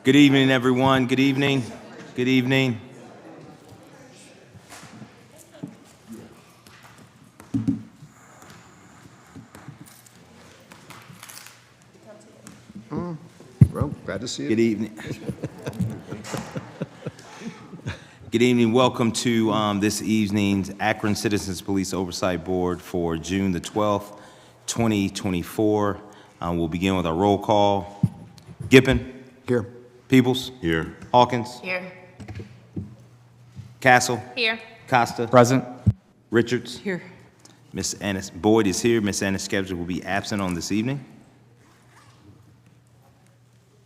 Good evening, everyone. Good evening. Good evening. Well, glad to see you. Good evening. Good evening. Welcome to this evening's Akron Citizens Police Oversight Board for June the 12th, 2024. We'll begin with our roll call. Gippin. Here. Peoples. Here. Hawkins. Here. Castle. Here. Costa. Present. Richards. Here. Miss Annis Boyd is here. Miss Annis will be absent on this evening.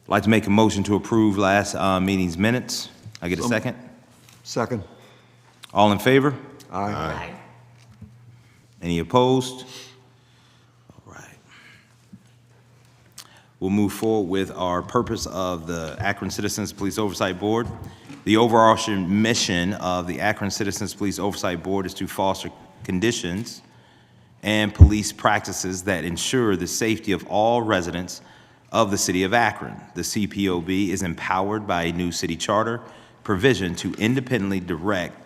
I'd like to make a motion to approve last meeting's minutes. I get a second? Second. All in favor? Aye. Aye. Any opposed? All right. We'll move forward with our purpose of the Akron Citizens Police Oversight Board. The overarching mission of the Akron Citizens Police Oversight Board is to foster conditions and police practices that ensure the safety of all residents of the city of Akron. The CPOB is empowered by a new city charter provision to independently direct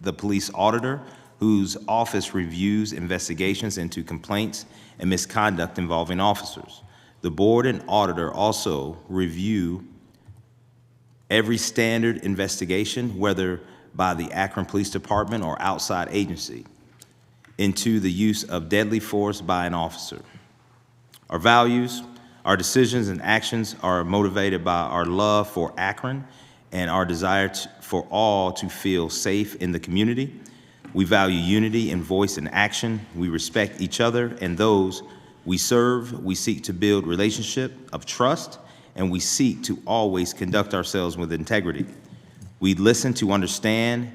the police auditor, whose office reviews investigations into complaints and misconduct involving officers. The board and auditor also review every standard investigation, whether by the Akron Police Department or outside agency, into the use of deadly force by an officer. Our values, our decisions and actions are motivated by our love for Akron and our desire for all to feel safe in the community. We value unity in voice and action. We respect each other and those we serve. We seek to build relationship of trust, and we seek to always conduct ourselves with integrity. We listen to understand,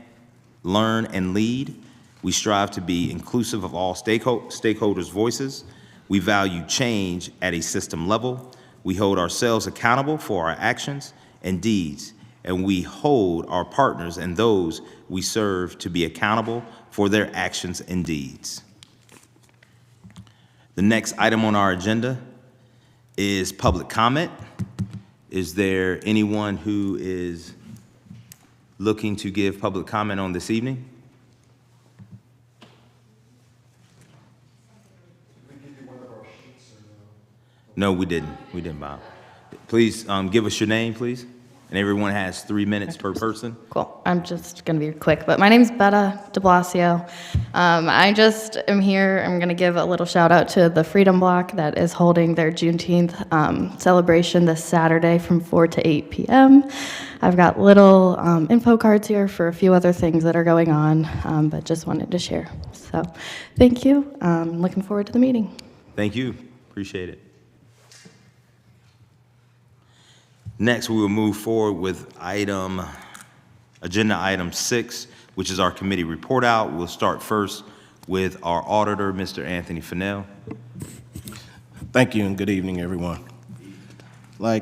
learn, and lead. We strive to be inclusive of all stakeholders' voices. We value change at a system level. We hold ourselves accountable for our actions and deeds, and we hold our partners and those we serve to be accountable for their actions and deeds. The next item on our agenda is public comment. Is there anyone who is looking to give public comment on this evening? No, we didn't. We didn't, Bob. Please give us your name, please. And everyone has 3 minutes per person. Cool. I'm just going to be quick, but my name's Betta de Blasio. I just am here. I'm going to give a little shout out to the Freedom Block that is holding their Juneteenth celebration this Saturday from 4 to 8 p.m. I've got little info cards here for a few other things that are going on, but just wanted to share. So thank you. Looking forward to the meeting. Thank you. Appreciate it. Next, we will move forward with agenda item 6, which is our committee report out. We'll start first with our auditor, Mr. Anthony Fennell. Thank you and good evening, everyone. I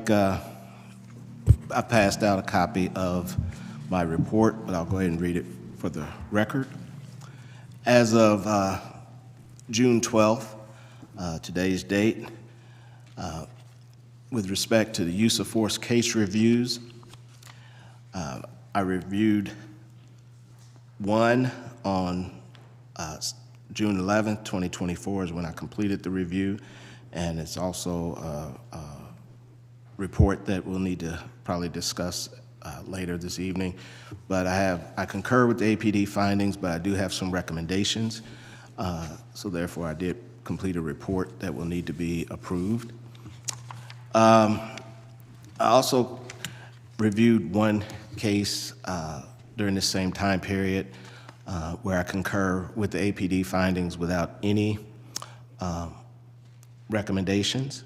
passed out a copy of my report, but I'll go ahead and read it for the record. As of June 12th, today's date, with respect to the use of force case reviews, I reviewed one on June 11th, 2024 is when I completed the review, and it's also a report that we'll need to probably discuss later this evening. But I concur with the APD findings, but I do have some recommendations. So therefore, I did complete a report that will need to be approved. I also reviewed one case during the same time period where I concur with the APD findings without any recommendations.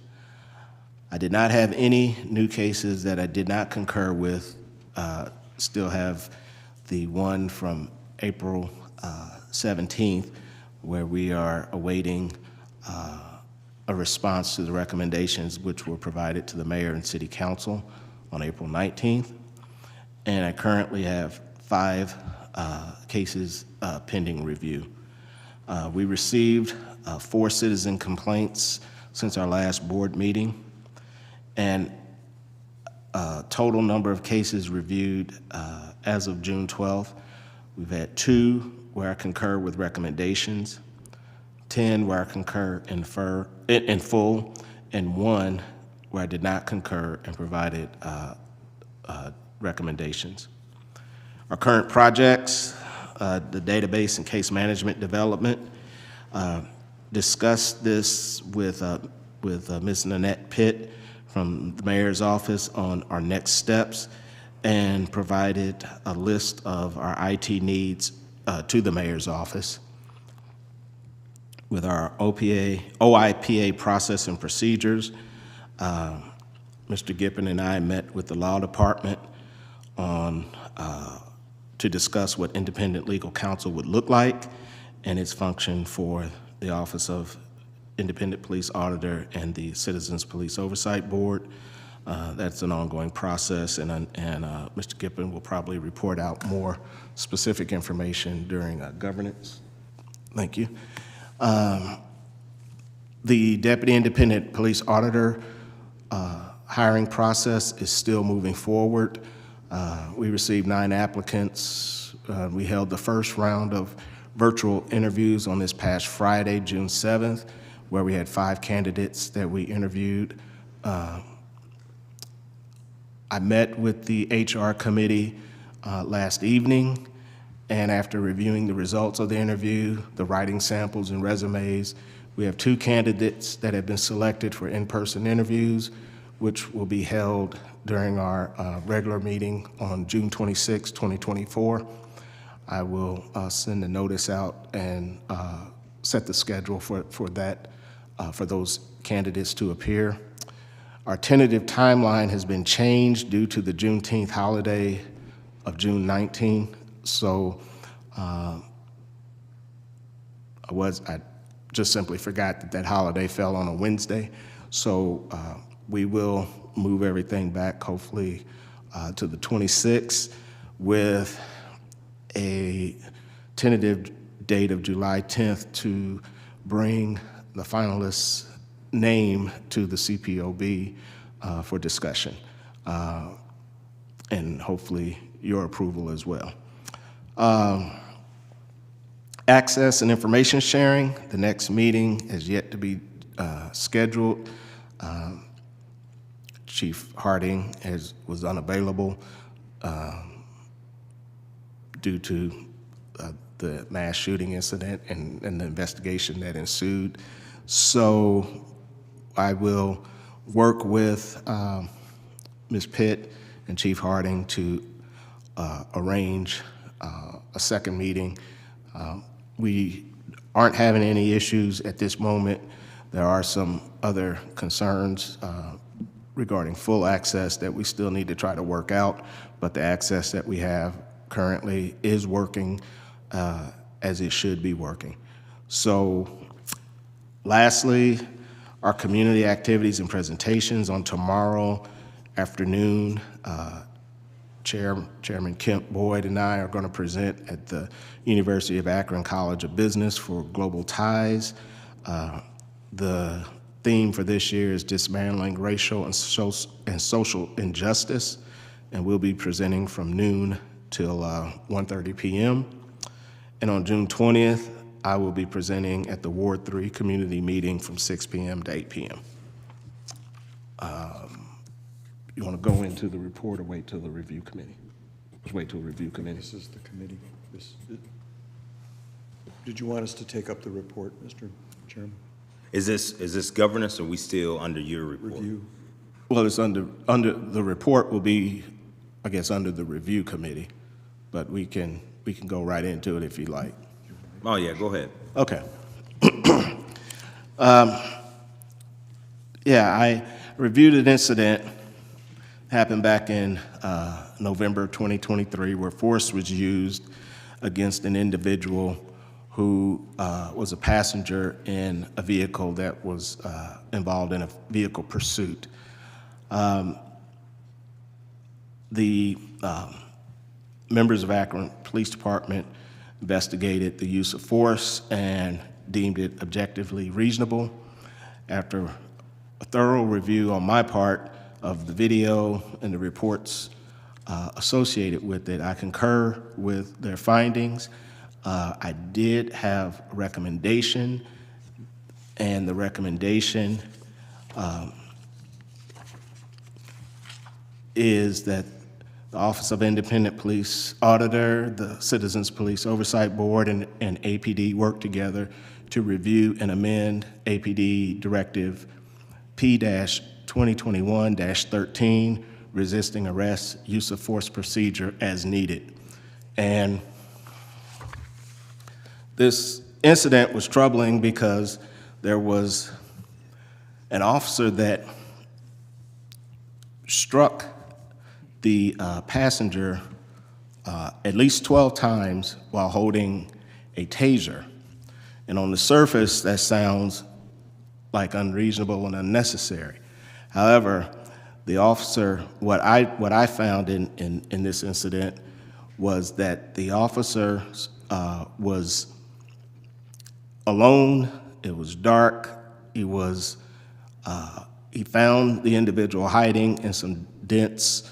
I did not have any new cases that I did not concur with. Still have the one from April 17th where we are awaiting a response to the recommendations which were provided to the mayor and city council on April 19th. And I currently have 5 cases pending review. We received 4 citizen complaints since our last board meeting. And total number of cases reviewed as of June 12th, we've had 2 where I concur with recommendations, 10 where I concur in full, and 1 where I did not concur and provided recommendations. Our current projects, the database and case management development, discussed this with Ms. Nanette Pitt from the mayor's office on our next steps, and provided a list of our IT needs to the mayor's office. With our OIPA process and procedures, Mr. Gippin and I met with the law department to discuss what independent legal counsel would look like and its function for the Office of Independent Police Auditor and the Citizens Police Oversight Board. That's an ongoing process, and Mr. Gippin will probably report out more specific information during governance. Thank you. The Deputy Independent Police Auditor hiring process is still moving forward. We received 9 applicants. We held the first round of virtual interviews on this past Friday, June 7th, where we had 5 candidates that we interviewed. I met with the HR committee last evening, and after reviewing the results of the interview, the writing samples and resumes, we have 2 candidates that have been selected for in-person interviews, which will be held during our regular meeting on June 26, 2024. I will send a notice out and set the schedule for that, for those candidates to appear. Our tentative timeline has been changed due to the Juneteenth holiday of June 19. So I just simply forgot that holiday fell on a Wednesday. So we will move everything back, hopefully, to the 26th with a tentative date of July 10th to bring the finalists' name to the CPOB for discussion, and hopefully your approval as well. Access and information sharing, the next meeting is yet to be scheduled. Chief Harding was unavailable due to the mass shooting incident and the investigation that ensued. So I will work with Ms. Pitt and Chief Harding to arrange a second meeting. We aren't having any issues at this moment. There are some other concerns regarding full access that we still need to try to work out, but the access that we have currently is working as it should be working. So lastly, our community activities and presentations on tomorrow afternoon. Chairman Kemp Boyd and I are going to present at the University of Akron College of Business for Global Ties. The theme for this year is dismantling racial and social injustice, and we'll be presenting from noon till 1:30 p.m. And on June 20th, I will be presenting at the Ward 3 community meeting from 6 p.m. to 8 p.m. You want to go into the report or wait till the review committee? Let's wait till the review committee. This is the committee. Did you want us to take up the report, Mr. Chairman? Is this governance, or are we still under your report? Review. Well, it's under the report will be, I guess, under the review committee, but we can go right into it if you like. Oh, yeah, go ahead. Okay. Yeah, I reviewed an incident happened back in November 2023 where force was used against an individual who was a passenger in a vehicle that was involved in a vehicle pursuit. The members of Akron Police Department investigated the use of force and deemed it objectively reasonable. After a thorough review on my part, of the video and the reports associated with it. I concur with their findings. I did have a recommendation, and the recommendation is that the Office of Independent Police Auditor, the Citizens Police Oversight Board, and APD work together to review and amend APD Directive P-2021-13, resisting arrest, use of force procedure as needed. And this incident was troubling because there was an officer that struck the passenger at least 12 times while holding a taser. And on the surface, that sounds like unreasonable and unnecessary. However, the officer, what I found in this incident was that the officer was alone. It was dark. He found the individual hiding in some dense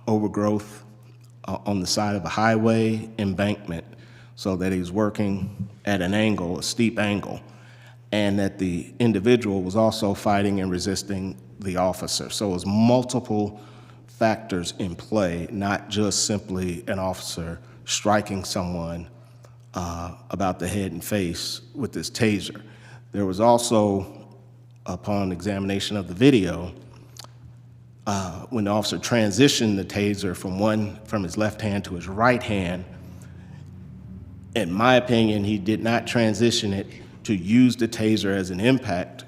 overgrowth on the side of a highway embankment, so that he was working at an angle, a steep angle, and that the individual was also fighting and resisting the officer. So it was multiple factors in play, not just simply an officer striking someone about the head and face with this taser. There was also, upon examination of the video, when the officer transitioned the taser from his left hand to his right hand, in my opinion, he did not transition it to use the taser as an impact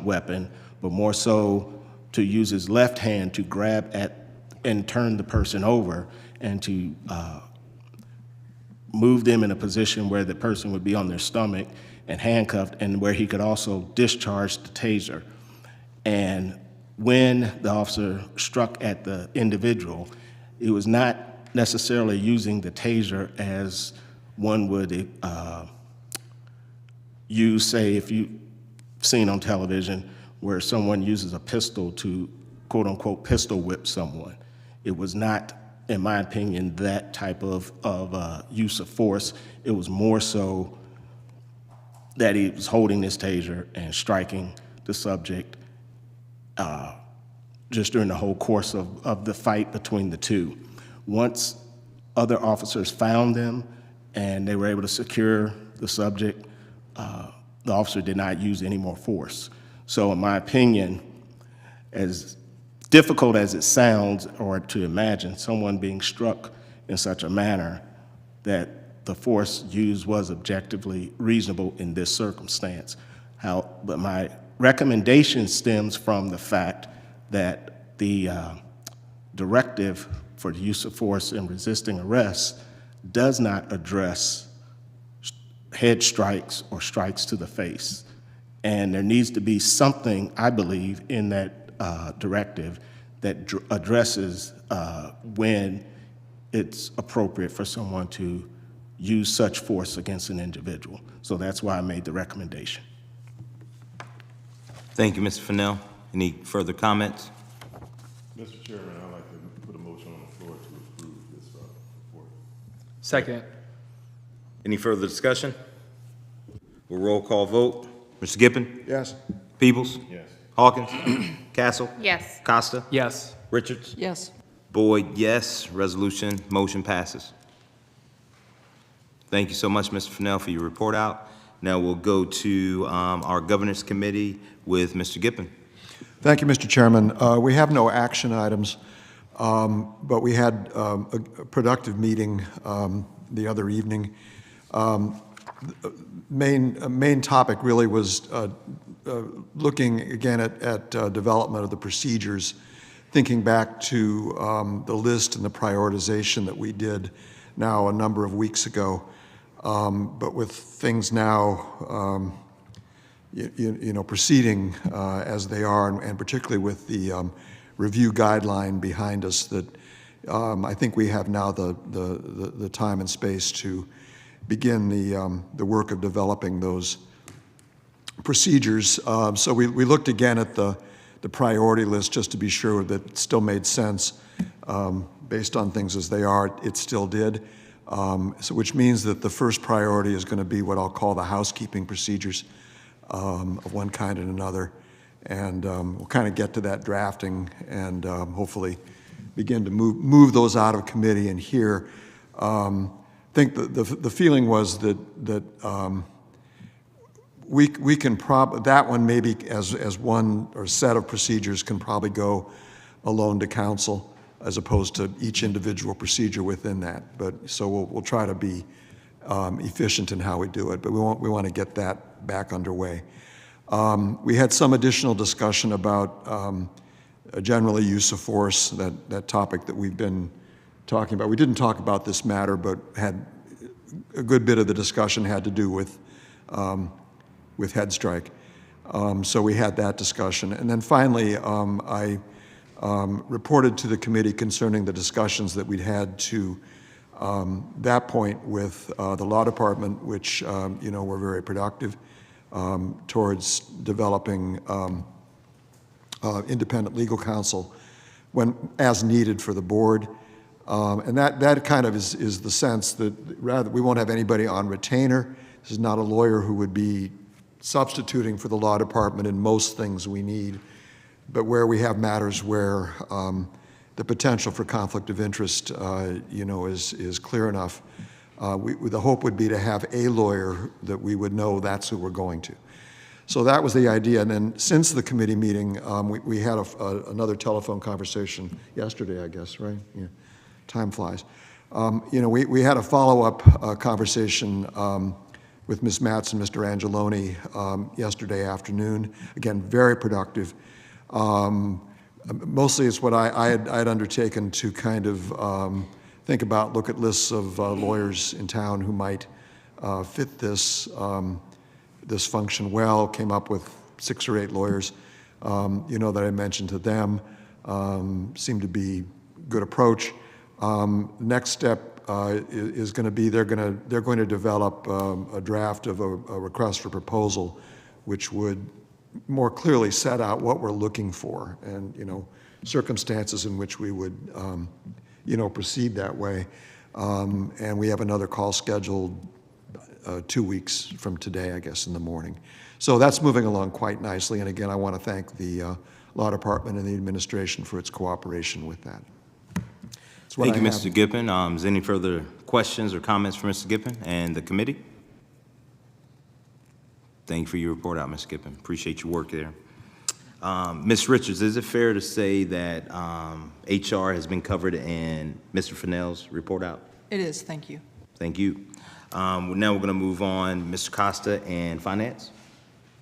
weapon, but more so to use his left hand to grab at and turn the person over and to move them in a position where the person would be on their stomach and handcuffed, and where he could also discharge the taser. And when the officer struck at the individual, it was not necessarily using the taser as one would use, say, if you've seen on television where someone uses a pistol to, quote unquote, pistol whip someone. It was not, in my opinion, that type of use of force. It was more so that he was holding this taser and striking the subject just during the whole course of the fight between the two. Once other officers found them and they were able to secure the subject, the officer did not use any more force. So in my opinion, as difficult as it sounds, or to imagine someone being struck in such a manner, that the force used was objectively reasonable in this circumstance. But my recommendation stems from the fact that the directive for the use of force in resisting arrest does not address head strikes or strikes to the face. And there needs to be something, I believe, in that directive that addresses when it's appropriate for someone to use such force against an individual. So that's why I made the recommendation. Thank you, Mr. Fennell. Any further comments? Mr. Chairman, I'd like to put a motion on the floor to approve this report. Second. Any further discussion? We'll roll call vote. Mr. Gippon? Yes. Peebles? Yes. Hawkins? Castle? Yes. Costa? Yes. Richards? Yes. Boyd, yes. Motion passes. Thank you so much, Mr. Fennell, for your report out. Now we'll go to our Governance Committee with Mr. Gippon. Thank you, Mr. Chairman. We have no action items, but we had a productive meeting the other evening. Main topic really was looking again at development of the procedures, thinking back to the list and the prioritization that we did now a number of weeks ago. But with things now, proceeding as they are, and particularly with the review guideline behind us, that I think we have now the time and space to begin the work of developing those procedures. So we looked again at the the priority list just to be sure that it still made sense based on things as they are. It still did, so which means that the first priority is going to be what I'll call the housekeeping procedures of one kind and another. And we'll kind of get to that drafting and hopefully begin to move those out of committee and here. I think the feeling was that we can that one maybe as one or set of procedures can probably go alone to council as opposed to each individual procedure within that. But so we'll try to be efficient in how we do it, but we want to get that back underway. We had some additional discussion about generally use of force, that topic that we've been talking about. We didn't talk about this matter, but had a good bit of the discussion had to do with head strike. So we had that discussion. And then finally, I reported to the committee concerning the discussions that we'd had to that point with the law department, which were very productive towards developing independent legal counsel as needed for the board. And that kind of is the sense that rather we won't have anybody on retainer. This is not a lawyer who would be substituting for the law department in most things we need, but where we have matters where the potential for conflict of interest, is clear enough. The hope would be to have a lawyer that we would know that's who we're going to. So that was the idea. And then since the committee meeting, we had another telephone conversation yesterday, I guess, right? Yeah. Time flies. We had a follow-up conversation with Ms. Matz and Mr. Angeloni yesterday afternoon. Again, very productive. Mostly it's what I had undertaken to kind of think about, look at lists of lawyers in town who might fit this function well, came up with 6 or 8 lawyers, that I mentioned to them. Seemed to be good approach. Next step is going to be they're going to develop a draft of a request for proposal, which would more clearly set out what we're looking for and circumstances in which we would proceed that way. And we have another call scheduled 2 weeks from today, I guess, in the morning. So that's moving along quite nicely. And again, I want to thank the law department and the administration for its cooperation with that. Thank you, Mr. Gippen. Is there any further questions or comments for Mr. Gippen and the committee? Thank you for your report out, Mr. Gippen. Appreciate your work there. Ms. Richards, is it fair to say that HR has been covered in Mr. Fennell's report out? It is, thank you. Thank you. Now we're going to move on, Mr. Costa and Finance.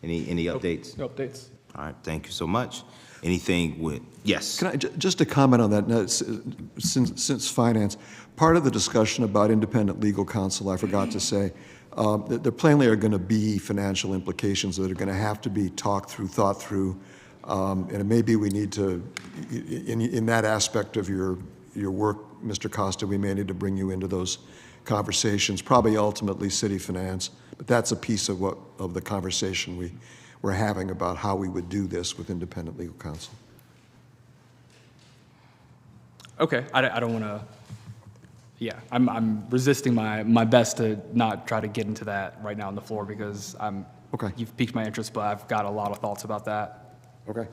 Any updates? No updates. All right, thank you so much. Anything with, yes? Can I just to comment on that, now, since Finance, part of the discussion about independent legal counsel, I forgot to say, that there plainly are going to be financial implications that are going to have to be thought through, and maybe we need to, in that aspect of your work, Mr. Costa, we may need to bring you into those conversations, probably ultimately city finance, but that's a piece of the conversation we're having about how we would do this with independent legal counsel. Okay, I don't want to. Yeah, I'm resisting my best to not try to get into that right now on the floor because Okay. You've piqued my interest, but I've got a lot of thoughts about that. Okay.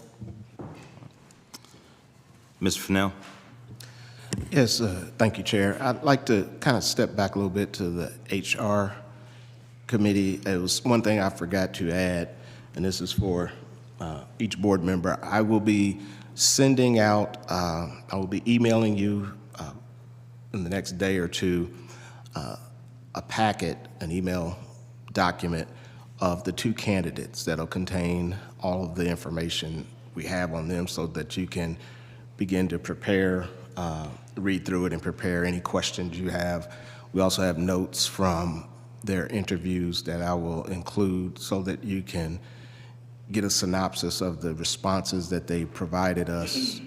Mr. Fennell? Yes, thank you, Chair. I'd like to kind of step back a little bit to the HR committee. It was one thing I forgot to add, and this is for each board member. I will be sending out, I will be emailing you in the next day or two a packet, an email document of the 2 candidates that'll contain all of the information we have on them so that you can begin to prepare, read through it and prepare any questions you have. We also have notes from their interviews that I will include so that you can get a synopsis of the responses that they provided us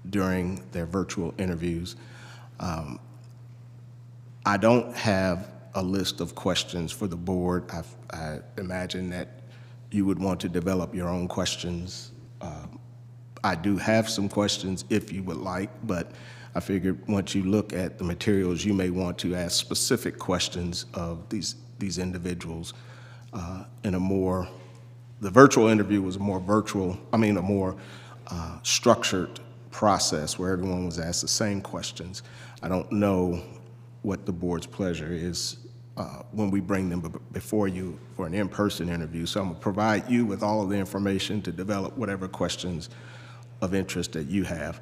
during their virtual interviews. I don't have a list of questions for the board. I imagine that you would want to develop your own questions I do have some questions if you would like, but I figured once you look at the materials, you may want to ask specific questions of these individuals in a more, the virtual interview was a more structured process where everyone was asked the same questions. I don't know what the board's pleasure is when we bring them before you for an in-person interview. So I'm gonna provide you with all of the information to develop whatever questions of interest that you have.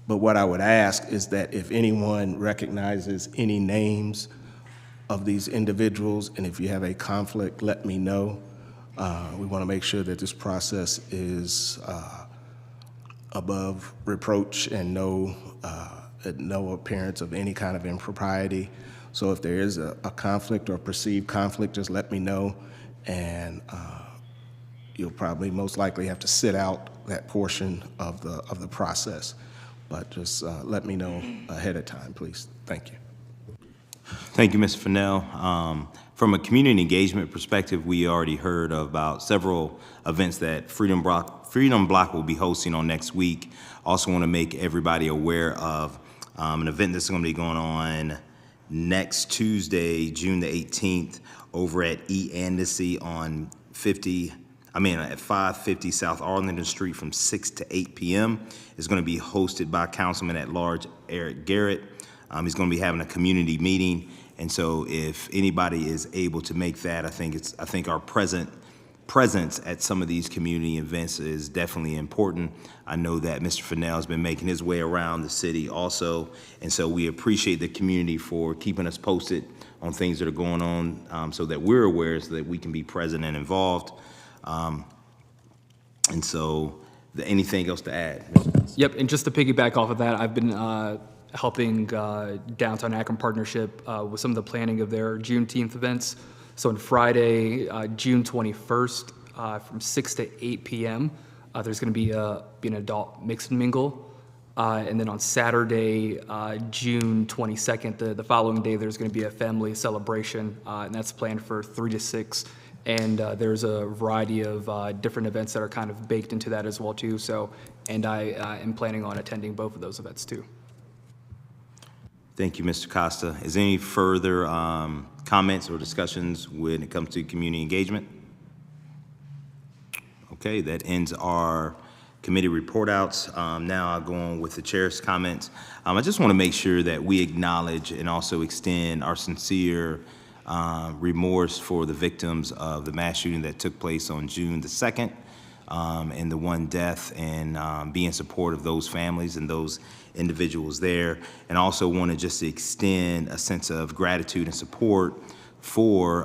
But what I would ask is that if anyone recognizes any names of these individuals, and if you have a conflict, let me know. We want to make sure that this process is above reproach and no appearance of any kind of impropriety. So if there is a conflict or perceived conflict, just let me know, and you'll probably most likely have to sit out that portion of the process. But just let me know ahead of time, please. Thank you. Thank you, Mr. Fennell. From a community engagement perspective, we already heard about several events that Freedom Block will be hosting on next week. Also want to make everybody aware of an event that's going to be going on next Tuesday, June the 18th, over at E. Andecy on at 550 South Arlington Street from 6 to 8 p.m. It's going to be hosted by Councilman at Large Eric Garrett. He's going to be having a community meeting, and so if anybody is able to make that, I think our presence at some of these community events is definitely important. I know that Mr. Fennell has been making his way around the city also, and so we appreciate the community for keeping us posted on things that are going on, so that we're aware, so that we can be present and involved. And so, anything else to add? Yep, and just to piggyback off of that, I've been helping Downtown Akron Partnership with some of the planning of their Juneteenth events. So on Friday, June 21st, from 6 to 8 p.m., there's going to be an adult mix and mingle. And then on Saturday, June 22nd, the following day, there's going to be a family celebration, and that's planned for 3 to 6. And there's a variety of different events that are kind of baked into that as well too. So, and I am planning on attending both of those events too. Thank you, Mr. Costa. Is there any further comments or discussions when it comes to community engagement? Okay, that ends our committee report outs. Now I'll go on with the chair's comments. I just want to make sure that we acknowledge and also extend our sincere remorse for the victims of the mass shooting that took place on June the 2nd, and the one death, and be in support of those families and those individuals there. And also want to just extend a sense of gratitude and support for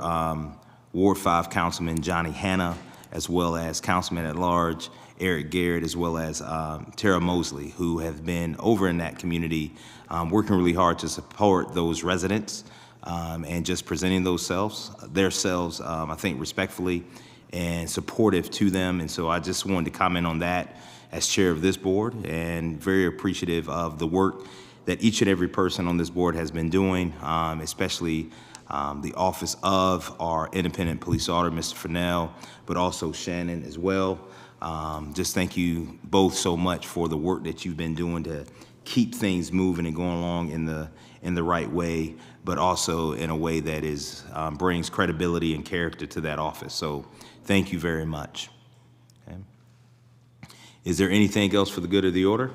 Ward 5 Councilman Johnny Hanna, as well as Councilman at Large Eric Garrett, as well as Tara Mosley, who have been over in that community working really hard to support those residents, and just presenting themselves, I think, respectfully and supportive to them. And so I just wanted to comment on that as chair of this board, and very appreciative of the work that each and every person on this board has been doing, especially the office of our independent police auditor, Mr. Fennell, but also Shannon as well. Just thank you both so much for the work that you've been doing to keep things moving and going along in the right way, but also in a way that is brings credibility and character to that office. So thank you very much. Okay. Is there anything else for the good of the order?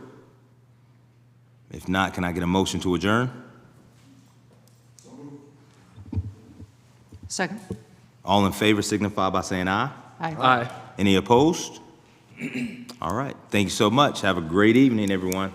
If not, can I get a motion to adjourn? Second. All in favor signify by saying aye. Aye. Aye. Any opposed? All right. Thank you so much. Have a great evening, everyone.